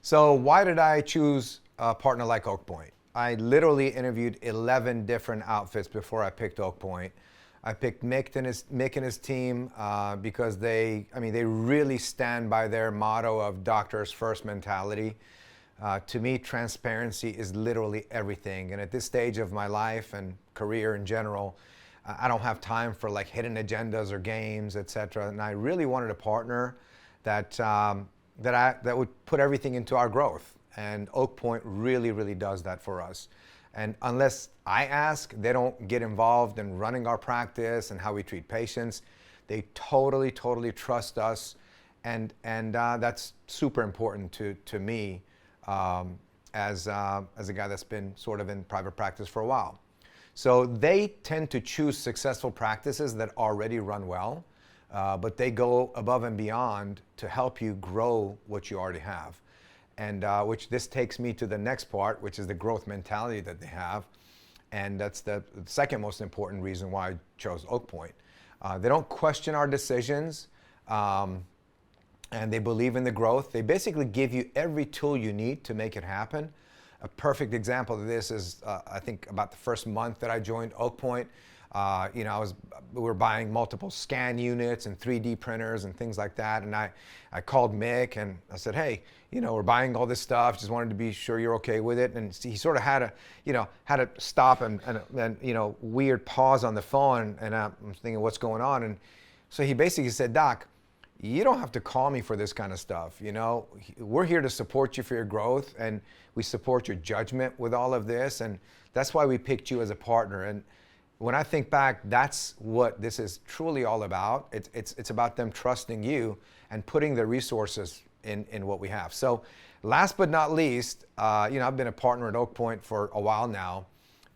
So why did I choose a partner like Oakpoint? I literally interviewed 11 different outfits before I picked Oakpoint. I picked Mick and his team because they really stand by their motto of doctors first mentality. To me, transparency is literally everything. And at this stage of my life and career in general, I don't have time for like hidden agendas or games, etc. And I really wanted a partner that that would put everything into our growth. And Oakpoint really does that for us. And unless I ask, they don't get involved in running our practice and how we treat patients. They totally trust us, and that's super important to me as a guy that's been sort of in private practice for a while. So they tend to choose successful practices that already run well, but they go above and beyond to help you grow what you already have. And which this takes me to the next part, which is the growth mentality that they have. And that's the second most important reason why I chose Oakpoint. They don't question our decisions, and they believe in the growth. They basically give you every tool you need to make it happen. A perfect example of this is, I think about the first month that I joined Oakpoint, we were buying multiple scan units and 3D printers and things like that. And I called Mick and I said, hey, we're buying all this stuff. Just wanted to be sure you're okay with it. And he sort of had to stop and weird pause on the phone. And I'm thinking, what's going on? And so he basically said, Doc, you don't have to call me for this kind of stuff. We're here to support you for your growth, and we support your judgment with all of this. And that's why we picked you as a partner. And when I think back, that's what this is truly all about. It's about them trusting you and putting their resources in what we have. So last but not least, I've been a partner at Oakpoint for a while now,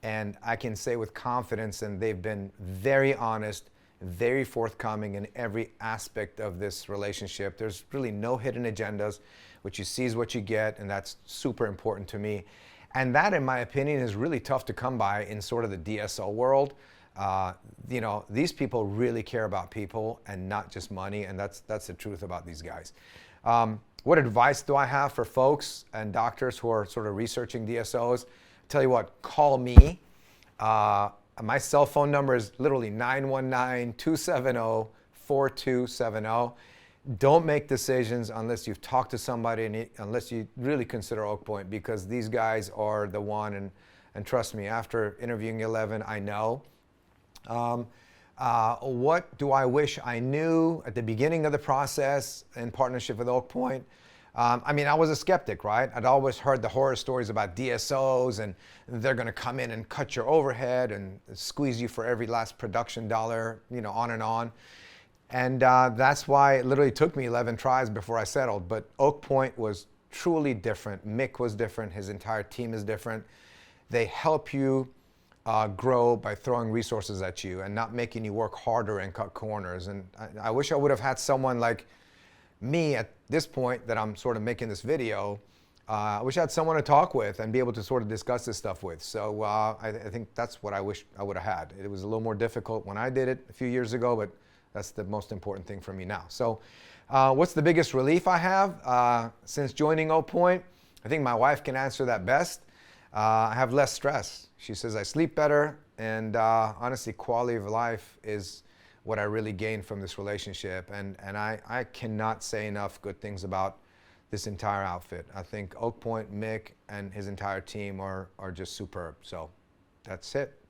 and I can say with confidence, and they've been very honest, very forthcoming in every aspect of this relationship. There's really no hidden agendas. What you see is what you get, and that's super important to me. And that, in my opinion, is really tough to come by in sort of the DSO world. These people really care about people and not just money, and that's the truth about these guys. What advice do I have for folks and doctors who are sort of researching DSOs? Tell you what, call me. My cell phone number is literally 919-270-4270. Don't make decisions unless you've talked to somebody and unless you really consider Oakpoint, because these guys are the one. And trust me, after interviewing 11, I know. What do I wish I knew at the beginning of the process in partnership with Oakpoint? I was a skeptic, right? I'd always heard the horror stories about DSOs, and they're going to come in and cut your overhead and squeeze you for every last production dollar, on and on. And that's why it literally took me 11 tries before I settled. But Oakpoint was truly different. Mick was different. His entire team is different. They help you grow by throwing resources at you and not making you work harder and cut corners. And I wish I would have had someone like me at this point that I'm sort of making this video. I wish I had someone to talk with and be able to sort of discuss this stuff with. So I think that's what I wish I would have had. It was a little more difficult when I did it a few years ago, but that's the most important thing for me now. So what's the biggest relief I have since joining Oakpoint? I think my wife can answer that best. I have less stress. She says I sleep better, and honestly, quality of life is what I really gained from this relationship. And I cannot say enough good things about this entire outfit. I think Oakpoint, Mick, and his entire team are just superb. So that's it.